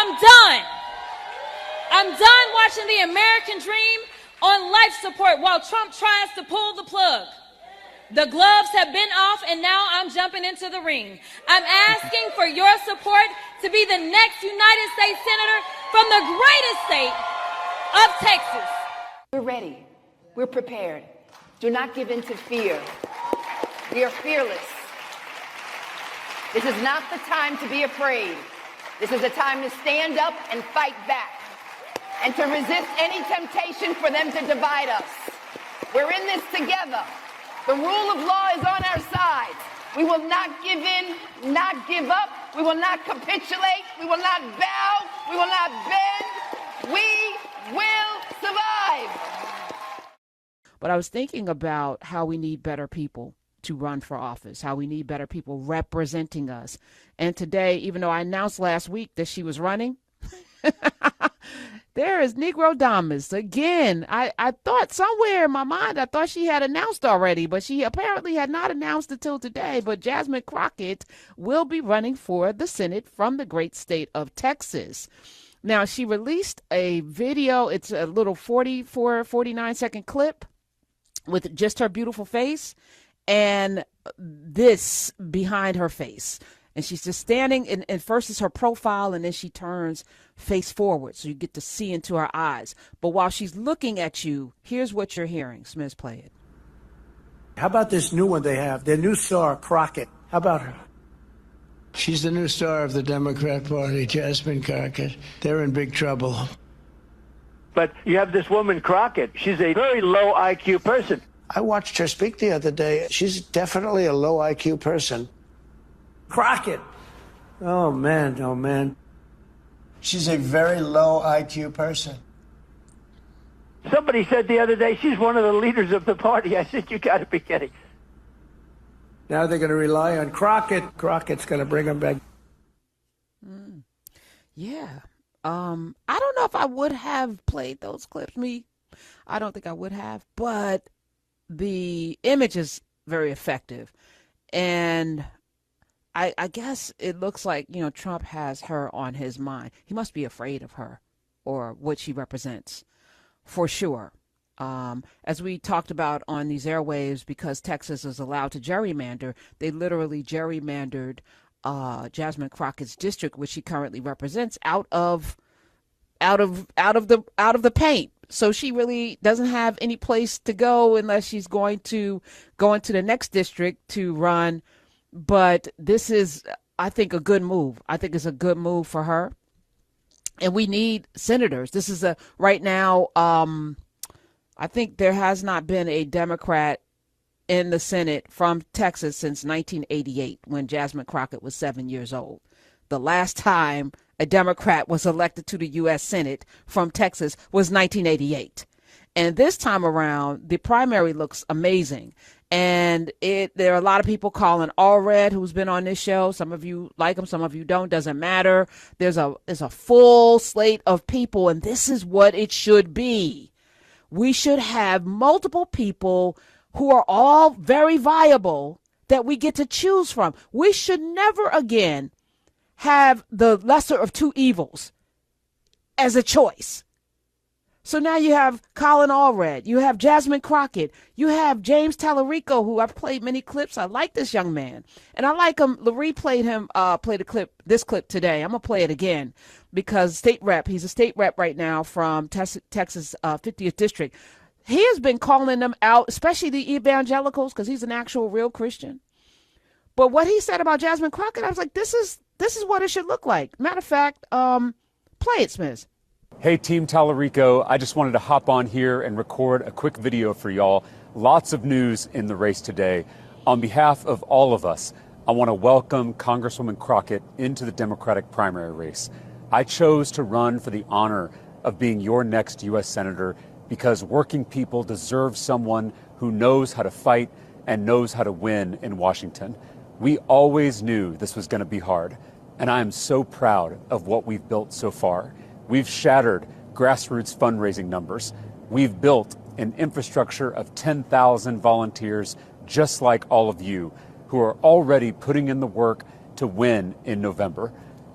I'm done. I'm done watching the American dream on life support while Trump tries to pull the plug. The gloves have been off, and now I'm jumping into the ring. I'm asking for your support to be the next United States Senator from the greatest state of Texas. We're ready. We're prepared. Do not give in to fear. We are fearless. This is not the time to be afraid. This is a time to stand up and fight back and to resist any temptation for them to divide us. We're in this together. The rule of law is on our side. We will not give in, not give up. We will not capitulate. We will not bow. We will not bend. We will survive. But I was thinking about how we need better people to run for office, how we need better people representing us. And today, even though I announced last week that she was running, there is Negro Damas again. I thought somewhere in my mind, I thought she had announced already, but she apparently had not announced until today. But Jasmine Crockett will be running for the Senate from the great state of Texas. Now, she released a video. It's a little 49-second clip with just her beautiful face and this behind her face. And she's just standing, and first is her profile, and then she turns face forward, so you get to see into her eyes. But while she's looking at you, here's what you're hearing. Smith, play it. How about this new one they have, their new star, Crockett? How about her? She's the new star of the Democrat Party, Jasmine Crockett. They're in big trouble. But you have this woman, Crockett. She's a very low IQ person. I watched her speak the other day. She's definitely a low IQ person. Crockett. Oh, man. Oh, man. She's a very low IQ person. Somebody said the other day she's one of the leaders of the party. I said, you got to be kidding. Now they're going to rely on Crockett. Crockett's going to bring them back. Yeah. I don't know if I would have played those clips. I don't think I would have, but the image is very effective. And I guess it looks like, Trump has her on his mind. He must be afraid of her or what she represents, for sure. As we talked about on these airwaves, because Texas is allowed to gerrymander, they literally gerrymandered Jasmine Crockett's district, which she currently represents, out of the paint. So she really doesn't have any place to go unless she's going to go into the next district to run. But this is, I think, a good move. I think it's a good move for her. And we need senators. This is right now, I think there has not been a Democrat in the Senate from Texas since 1988, when Jasmine Crockett was 7 years old. The last time a Democrat was elected to the U.S. Senate from Texas was 1988. And this time around, the primary looks amazing. And there are a lot of people calling Allred, who's been on this show. Some of you like him, some of you don't. Doesn't matter. There's a full slate of people, and this is what it should be. We should have multiple people who are all very viable that we get to choose from. We should never again have the lesser of two evils as a choice. So now you have Colin Allred, you have Jasmine Crockett, you have James Tallarico, who I've played many clips. I like this young man, and I like him. Larry played this clip today. I'm gonna play it again because he's a state rep right now from Texas 50th district. He has been calling them out, especially the evangelicals, because he's an actual real Christian. But what he said about Jasmine Crockett, I was like, this is what it should look like. Matter of fact, play it, Smith. Hey, Team Tallarico, I just wanted to hop on here and record a quick video for y'all. Lots of news in the race today. On behalf of all of us, I want to welcome Congresswoman Crockett into the Democratic primary race. I chose to run for the honor of being your next U.S. Senator because working people deserve someone who knows how to fight and knows how to win in Washington. We always knew this was going to be hard, and I am so proud of what we've built so far. We've shattered grassroots fundraising numbers. We've built an infrastructure of 10,000 volunteers just like all of you who are already putting in the work to win in November.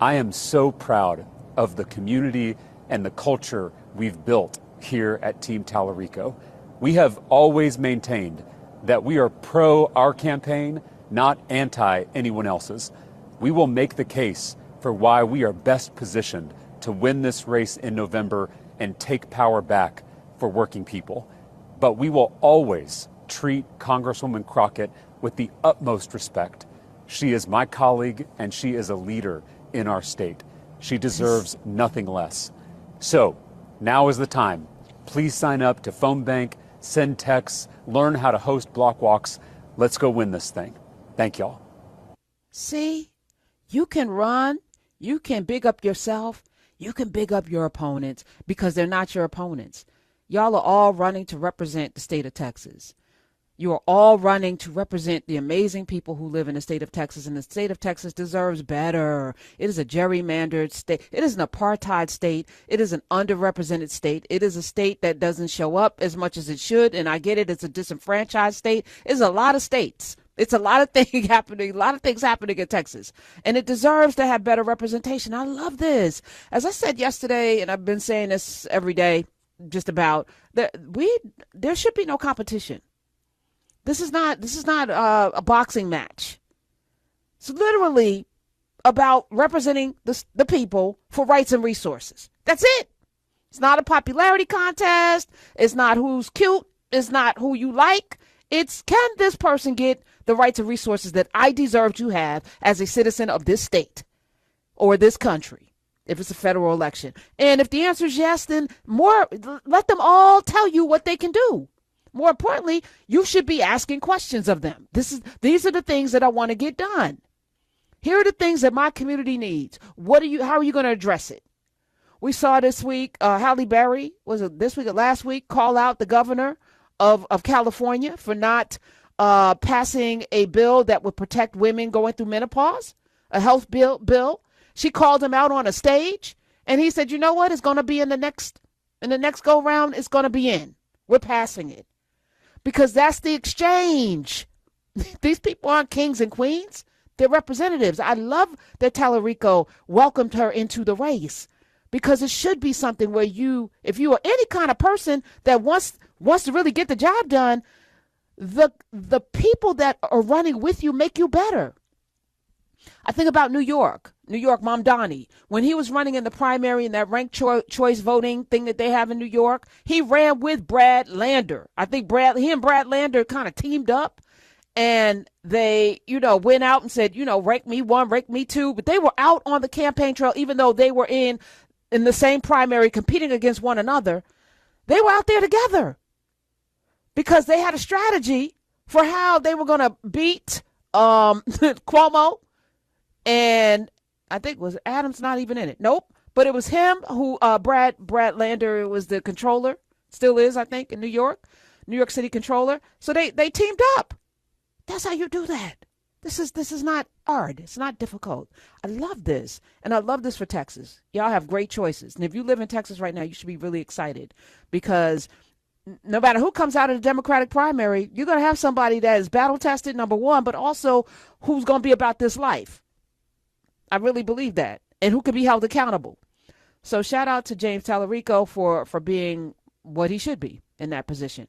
I am so proud of the community and the culture we've built here at Team Tallarico. We have always maintained that we are pro our campaign, not anti anyone else's. We will make the case for why we are best positioned to win this race in November and take power back for working people. But we will always treat Congresswoman Crockett with the utmost respect. She is my colleague and she is a leader in our state. She deserves nothing less. So now is the time. Please sign up to phone bank, send texts, learn how to host block walks. Let's go win this thing. Thank y'all. See, you can run, you can big up yourself, you can big up your opponents because they're not your opponents. Y'all are all running to represent the state of Texas. You are all running to represent the amazing people who live in the state of Texas, and the state of Texas deserves better. It is a gerrymandered state. It is an apartheid state. It is an underrepresented state. It is a state that doesn't show up as much as it should, and I get it. It's a disenfranchised state. It's a lot of states. It's a lot of things happening in Texas, and it deserves to have better representation. I love this. As I said yesterday, and I've been saying this every day, just about that there should be no competition. This is not a boxing match. It's literally about representing the people for rights and resources. That's it. It's not a popularity contest. It's not who's cute. It's not who you like. It's, can this person get the rights and resources that I deserve to have as a citizen of this state or this country if it's a federal election? And if the answer is yes, then let them all tell you what they can do. More importantly, you should be asking questions of them. These are the things that I want to get done. Here are the things that my community needs. How are you going to address it? We saw this week, Halle Berry, was it this week or last week, call out the governor of California for not passing a bill that would protect women going through menopause, a health bill. She called him out on a stage, and he said, you know what? It's going to be in the next go round. It's going to be in. We're passing it. Because that's the exchange. These people aren't kings and queens. They're representatives. I love that Tallarico welcomed her into the race, because it should be something where if you are any kind of person that wants to really get the job done, the people that are running with you make you better. I think about New York Mamdani. When he was running in the primary in that ranked choice voting thing that they have in New York, he ran with Brad Lander. I think he and Brad Lander kind of teamed up, and they, went out and said, rank me one, rank me two. But they were out on the campaign trail, even though they were in the same primary competing against one another. They were out there together because they had a strategy for how they were going to beat Cuomo. And I think was Adams not even in it. Nope. But it was him who Brad Lander was the controller, still is, I think, in New York City controller. So they teamed up. That's how you do that. This is not hard. It's not difficult. I love this. And I love this for Texas. Y'all have great choices. And if you live in Texas right now, you should be really excited, because no matter who comes out of the Democratic primary, you're going to have somebody that is battle tested, number one, but also who's going to be about this life. I really believe that, and who could be held accountable. So shout out to James Tallarico for being what he should be in that position.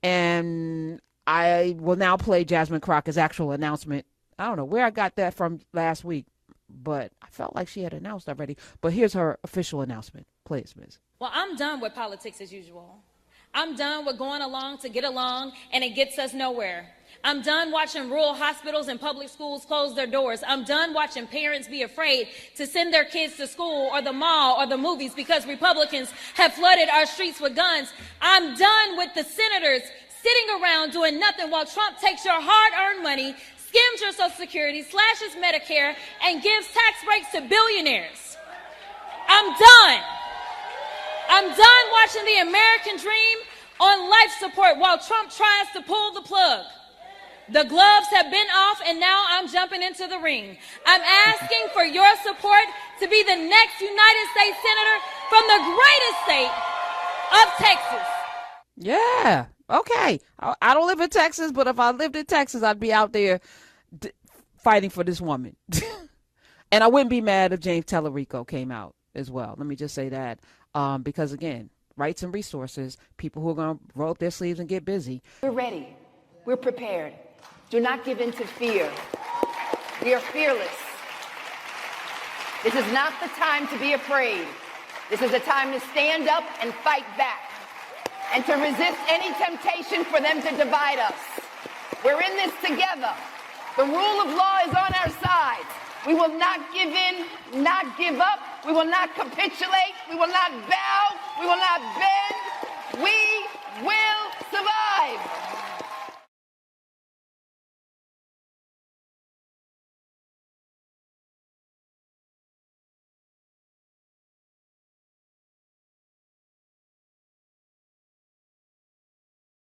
And I will now play Jasmine Crockett's actual announcement. I don't know where I got that from last week, but I felt like she had announced already. But here's her official announcement. Please, Ms. Well, I'm done with politics as usual. I'm done with going along to get along, and it gets us nowhere. I'm done watching rural hospitals and public schools close their doors. I'm done watching parents be afraid to send their kids to school or the mall or the movies because Republicans have flooded our streets with guns. I'm done with the senators sitting around doing nothing while Trump takes your hard-earned money, skims your Social Security, slashes Medicare, and gives tax breaks to billionaires. I'm done. I'm done watching the American dream on life support while Trump tries to pull the plug. The gloves have been off, and now I'm jumping into the ring. I'm asking for your support to be the next United States Senator from the greatest state of Texas. Yeah, okay. I don't live in Texas, but if I lived in Texas, I'd be out there fighting for this woman. And I wouldn't be mad if James Tallarico came out as well. Let me just say that. Because again, rights and resources, people who are going to roll up their sleeves and get busy. We're ready. We're prepared. Do not give in to fear. We are fearless. This is not the time to be afraid. This is a time to stand up and fight back and to resist any temptation for them to divide us. We're in this together. The rule of law is on our side. We will not give in, not give up. We will not capitulate. We will not bow. We will not bend. We will